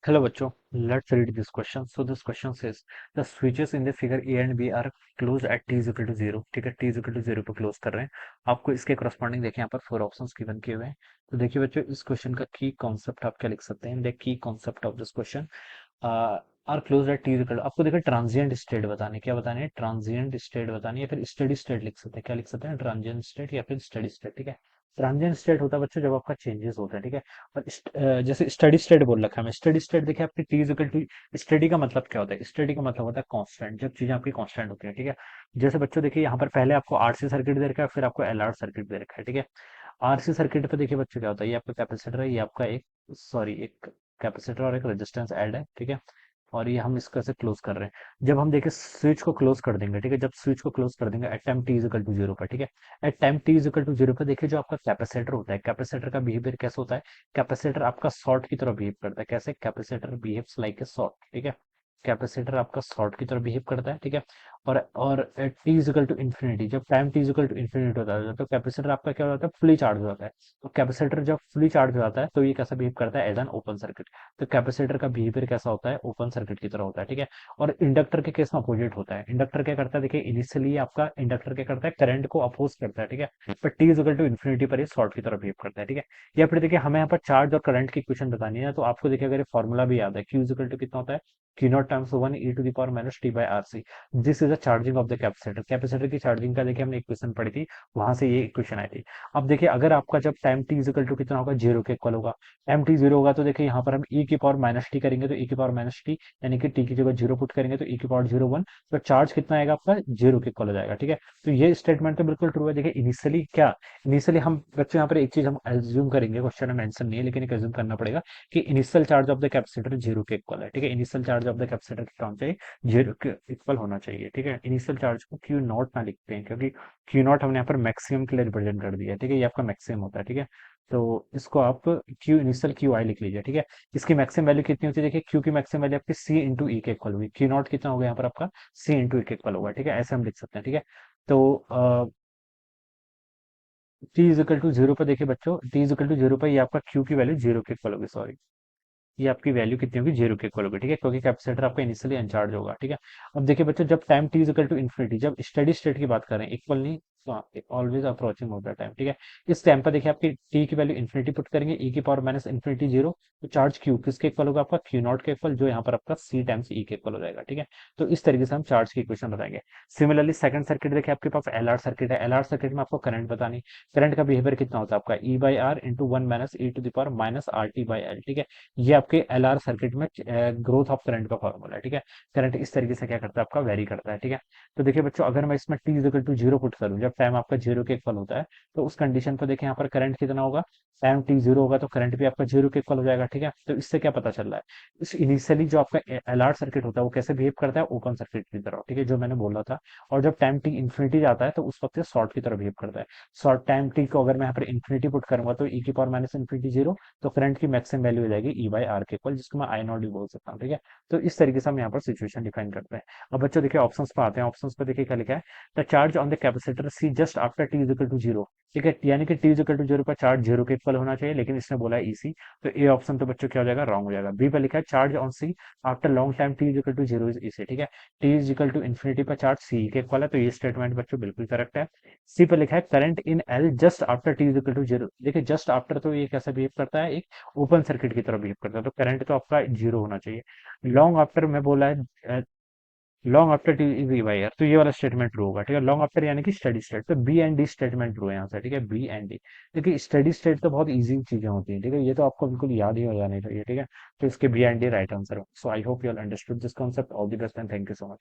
Hello बच्चों, let's read this question. So this question says the switches in the figure A and B are closed at t is equal to 0. ठीक है, t is equal to 0 पे close कर रहे हैं. आपको इसके corresponding देखिए यहाँ पर फोर ऑप्शंस गिवन किए हुए हैं. तो देखिए बच्चों, इस क्वेश्चन का की कॉन्सेप्ट आप क्या लिख सकते हैं. द की concept of this question are close at t equal, आपको देखिए ट्रांजिएंट स्टेट बताने, क्या बताने है, ट्रांजिएंट स्टेट बतानी है, फिर स्टेडी स्टेट लिख सकते हैं. क्या लिख सकते हैं, ट्रांजिएंट स्टेट या फिर स्टेडी स्टेट. ठीक है, ट्रांजिएंट स्टेट होता है बच्चों जब आपका चेंजेस होता है. ठीक है, और जैसे स्टडी स्टेट बोल रखा है हमें, स्टडी स्टेट देखिए आपकी टी इक्वल टू, स्टडी का मतलब क्या होता है, स्टडी का मतलब होता है कांस्टेंट, जब चीजें आपकी कांस्टेंट होती है. ठीक है, जैसे बच्चों देखिए यहाँ पर पहले आपको आरसी सर्किट दे रखा है, फिर आपको एलआर सर्किट दे रखा है. ठीक है, आरसी सर्किट पे देखिए बच्चों क्या होता है, ये आपका कैपेसिटर है, ये आपका एक, सॉरी, एक कैपेसिटर और एक रेजिस्टेंस ऐड है. ठीक है, और ये हम इसको ऐसे क्लोज कर रहे हैं. जब हम देखें स्विच को क्लोज कर देंगे, ठीक है, जब स्विच को क्लोज कर देंगे at time T is equal to 0 पर. ठीक है, at time T is equal to 0 पर देखिए जो आपका कैपेसिटर होता है, कैपेसिटर का बिहेवियर कैसे होता है, कैपेसिटर आपका शॉर्ट की तरह बिहेव करता है. कैसे, capacitor behaves like a short. ठीक है, कैपेसिटर आपका शॉर्ट की तरह बिहेव करता है. ठीक है, और T is equal to infinity, जब time T is equal to infinity होता है तो कैपेसिटर आपका क्या हो जाता है, फुली चार्ज हो जाता है. तो कैपेसिटर जब फुली चार्ज हो जाता है तो ये कैसा बिहेव करता है, एज एन ओपन सर्किट. तो कैपेसिटर का बिहेवियर कैसा होता है, ओपन सर्किट की तरह होता है. ठीक है, और इंडक्टर के केस में अपोजिट होता है. इंडक्टर क्या करता है, देखिए इनिशियली आपका इंडक्टर क्या करता है, करंट को अपोज करता है. ठीक है, पर t is equal to infinity पर ये शॉर्ट की तरह बिहेव करता है. ठीक है, या फिर देखिए हमें यहाँ पर चार्ज और करंट की इक्वेशन बतानी है, तो आपको देखिए अगर फॉर्मूला भी याद है, क्यू इज इक्वल टू कितना होता है, q not times one e to the power minus t by r c. This is the charging of the capacitor. Capacitor की चार्जिंग का देखिए हमने इक्वेशन पढ़ी थी, वहां से ये इक्वेशन आई थी. अब देखिए अगर आपका जब टाइम टी इक्वल टू कितना होगा, जीरो के इक्वल होगा, टाइम टी जीरो होगा, तो देखिए यहाँ पर हम ई की पावर माइनस टी करेंगे, तो ई की पावर माइनस टी यानी कि टी की जगह जीरो पुट करेंगे तो ई की पावर जीरो वन, तो चार्ज कितना आएगा आपका, जीरो के इक्वल हो जाएगा. ठीक है, तो ये स्टेटमेंट तो बिल्कुल ट्रू है. देखिए इनिशियली क्या, इनिशियली हम बच्चों यहाँ पर एक चीज हम एज्यूम करेंगे, क्वेश्चन में मेंशन नहीं है लेकिन एक एज्यूम करना पड़ेगा कि initial charge of the capacitor zero के इक्वल है. ठीक है, initial charge of the capacitor कितना होना चाहिए, जीरो के इक्वल होना चाहिए. ठीक है, इनिशियल चार्ज को क्यू नॉट ना लिखते हैं क्योंकि क्यू नॉट हमने यहाँ पर मैक्सिमम के लिए रिप्रेजेंट कर दिया है. ठीक है, ये आपका मैक्सिमम होता है. ठीक है, तो इसको आप क्यू इनिशियल क्यू आई लिख लीजिए. ठीक है, इसकी मैक्सिमम वैल्यू कितनी होती है, देखिए क्यू की मैक्सिमम वैल्यू आपकी सी इंटू ई के इक्वल होगी. क्यू नॉट कितना होगा यहाँ पर आपका, सी इंटू ई के इक्वल होगा. ठीक है, ऐसे हम लिख सकते हैं. ठीक है, तो t is equal to zero पर देखिए बच्चों, t is equal to zero पर ये आपका क्यू की वैल्यू जीरो के इक्वल होगी, सॉरी, ये आपकी वैल्यू कितनी होगी, जीरो के इक्वल होगी. ठीक है, क्योंकि कैपेसिटर आपका इनिशियली अनचार्ज होगा. ठीक है, अब देखिए बच्चों जब time T is equal to infinity, जब स्टेडी स्टेट की बात करें, इक्वल नहीं, ऑलवेज अप्रोचिंग होता है टाइम. ठीक है, इस टाइम पर देखिए आपकी टी की वैल्यू इन्फिनिटी पुट करेंगे, ई की पावर माइनस इन्फिनिटी जीरो, तो चार्ज क्यू किसके इक्वल होगा, आपका क्यू नॉट के इक्वल, जो यहाँ पर आपका सी टाइम्स ई के इक्वल हो जाएगा. ठीक है, तो इस तरीके से हम चार्ज की इक्वेशन बताएंगे. सिमिलरली सेकंड सर्किट देखिए आपके पास एलआर सर्किट है. एलआर सर्किट में आपको करंट बतानी, करंट का बिहेवियर कितना होता है आपका, E by R into one minus E to the power minus R T by L. ठीक है, ये आपके एलआर सर्किट में ग्रोथ ऑफ करंट का फॉर्मूला है. ठीक है, करंट इस तरीके से क्या करता है, आपका वेरी करता है. ठीक है, तो देखिए बच्चों अगर मैं इसमें t equal to zero put करूं, जब टाइम आपका जीरो के इक्वल होता है, तो उस कंडीशन पर देखिए यहाँ पर करंट कितना होगा, टाइम टी जीरो होगा तो करंट भी आपका जीरो के इक्वल हो जाएगा. ठीक है, तो इससे क्या पता चल रहा है, इस इनिशियली जो आपका एलआर सर्किट होता है वो कैसे बिहेव करता है, ओपन सर्किट की तरह. ठीक है, जो मैंने बोला था. और जब टाइम टी इन्फिनिटी जाता है तो उस वक्त शॉर्ट की तरह बिहेव करता है. शॉर्ट टाइम टी को अगर मैं यहाँ पर इन्फिनिटी पुट करूंगा तो ई की पावर माइनस इन्फिनिटी जीरो, तो करंट की मैक्सिमम वैल्यू हो जाएगी ई बाई आर के इक्वल, जिसको मैं आई नॉट भी बोल सकता हूँ. ठीक है, तो इस तरीके से हम यहाँ पर सिचुएशन डिफाइन करते हैं. अब बच्चों देखिए ऑप्शंस पे आते हैं. ऑप्शंस पे देखिए क्या लिखा है, the charge on the capacitor c just after t is equal to zero. ठीक है, यानी कि t is equal to zero पर चार्ज जीरो के इक्वल होना चाहिए, लेकिन इसने बोला है ईसी, तो ए ऑप्शन तो बच्चों क्या हो जाएगा, रॉन्ग हो जाएगा. बी पे लिखा है charge on c after long time T is equal to zero is EC. ठीक है, t is equal to infinity पर चार्ज सी के इक्वल है, तो ये स्टेटमेंट बच्चों बिल्कुल करेक्ट है. सी पे लिखा है current in L just after t is equal to zero. देखिए जस्ट आफ्टर तो ये कैसा बिहेव करता है, एक ओपन सर्किट की तरह बिहेव करता है, तो करंट तो आपका जीरो होना चाहिए. लॉन्ग आफ्टर में बोला है, long after t v by r, तो ये वाला स्टेटमेंट ट्रू होगा. ठीक है, लॉन्ग आफ्टर यानी कि स्टडी स्टेट, तो b and d statement true है यहाँ से. ठीक है, बी एंड डी. देखिए स्टडी स्टेट तो बहुत इजी चीजें होती हैं. ठीक है, ये तो आपको बिल्कुल याद ही हो जानी चाहिए. ठीक है, तो इसके B and D right answer हो. So I hope you all understood this concept. All the best and thank you so much.